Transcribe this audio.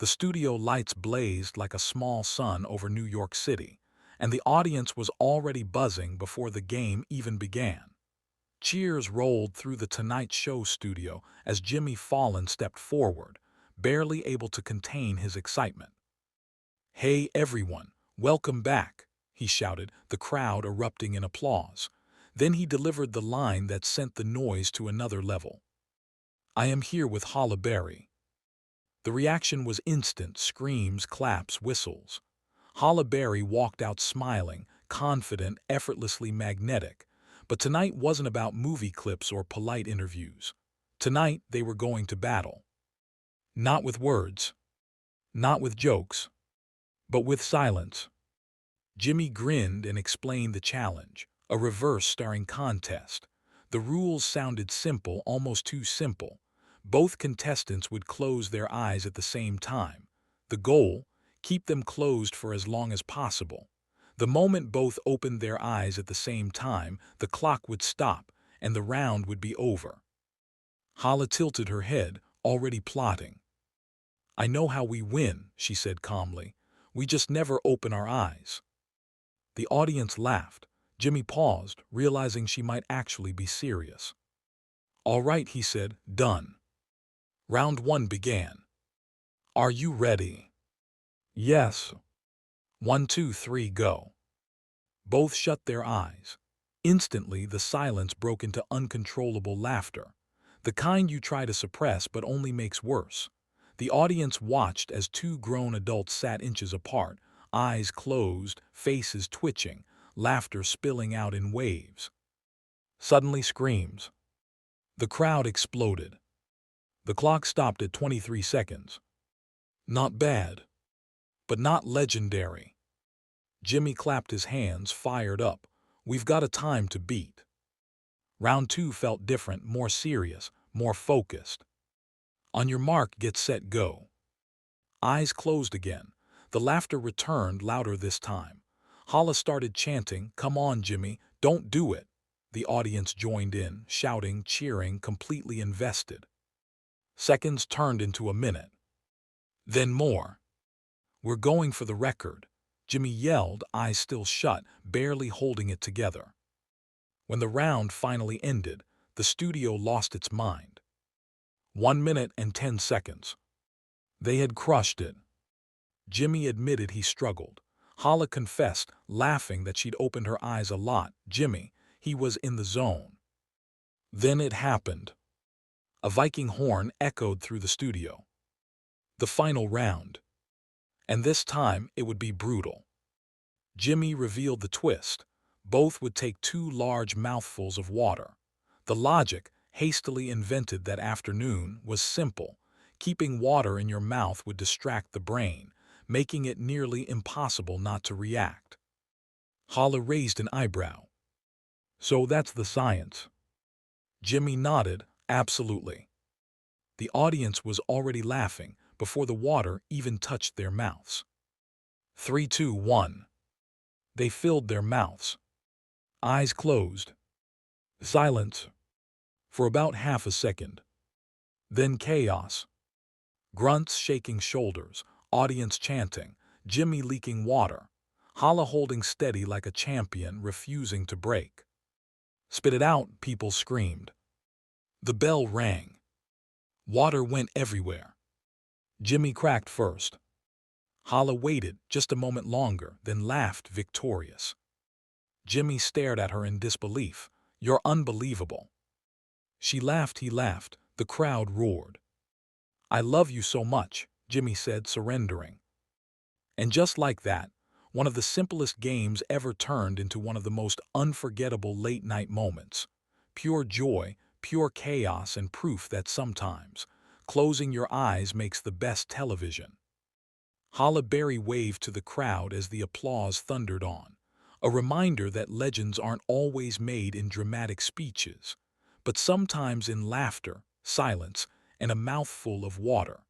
The studio lights blazed like a small sun over New York City, and the audience was already buzzing before the game even began. Cheers rolled through the Tonight Show studio as Jimmy Fallon stepped forward, barely able to contain his excitement. "Hey everyone, welcome back," he shouted, the crowd erupting in applause. Then he delivered the line that sent the noise to another level. "I am here with Halle Berry." The reaction was instant: screams, claps, whistles. Halle Berry walked out smiling, confident, effortlessly magnetic. But tonight wasn't about movie clips or polite interviews. Tonight they were going to battle. Not with words, not with jokes, but with silence. Jimmy grinned and explained the challenge, a reverse starring contest. The rules sounded simple, almost too simple. Both contestants would close their eyes at the same time. The goal: keep them closed for as long as possible. The moment both opened their eyes at the same time, the clock would stop and the round would be over. Hala tilted her head, already plotting. "I know how we win," she said calmly. "We just never open our eyes." The audience laughed. Jimmy paused, realizing she might actually be serious. "All right," he said, "done." Round 1 began. "Are you ready?" "Yes." 1, 2, 3, go. Both shut their eyes. Instantly, the silence broke into uncontrollable laughter, the kind you try to suppress but only makes worse. The audience watched as two grown adults sat inches apart, eyes closed, faces twitching, laughter spilling out in waves. Suddenly, screams. The crowd exploded. The clock stopped at 23 seconds. Not bad, but not legendary. Jimmy clapped his hands, fired up. "We've got a time to beat." Round 2 felt different, more serious, more focused. "On your mark, get set, go." Eyes closed again. The laughter returned, louder this time. Hala started chanting, "Come on, Jimmy, don't do it." The audience joined in, shouting, cheering, completely invested. Seconds turned into a minute. Then more. "We're going for the record," Jimmy yelled, eyes still shut, barely holding it together. When the round finally ended, the studio lost its mind. 1 minute and 10 seconds. They had crushed it. Jimmy admitted he struggled. Hala confessed, laughing, that she'd opened her eyes a lot. Jimmy, he was in the zone. Then it happened. A Viking horn echoed through the studio. The final round. And this time it would be brutal. Jimmy revealed the twist. Both would take 2 large mouthfuls of water. The logic, hastily invented that afternoon, was simple. Keeping water in your mouth would distract the brain, making it nearly impossible not to react. Hala raised an eyebrow. "So that's the science?" Jimmy nodded, "Absolutely." The audience was already laughing before the water even touched their mouths. 3, 2, 1. They filled their mouths. Eyes closed. Silence. For about half a second. Then chaos. Grunts shaking shoulders, audience chanting, Jimmy leaking water, Hala holding steady like a champion, refusing to break. "Spit it out," people screamed. The bell rang. Water went everywhere. Jimmy cracked first. Hala waited just a moment longer, then laughed, victorious. Jimmy stared at her in disbelief. "You're unbelievable." She laughed, he laughed, the crowd roared. "I love you so much," Jimmy said, surrendering. And just like that, one of the simplest games ever turned into one of the most unforgettable late-night moments. Pure joy, pure chaos, and proof that sometimes closing your eyes makes the best television. Halle Berry waved to the crowd as the applause thundered on, a reminder that legends aren't always made in dramatic speeches, but sometimes in laughter, silence, and a mouthful of water.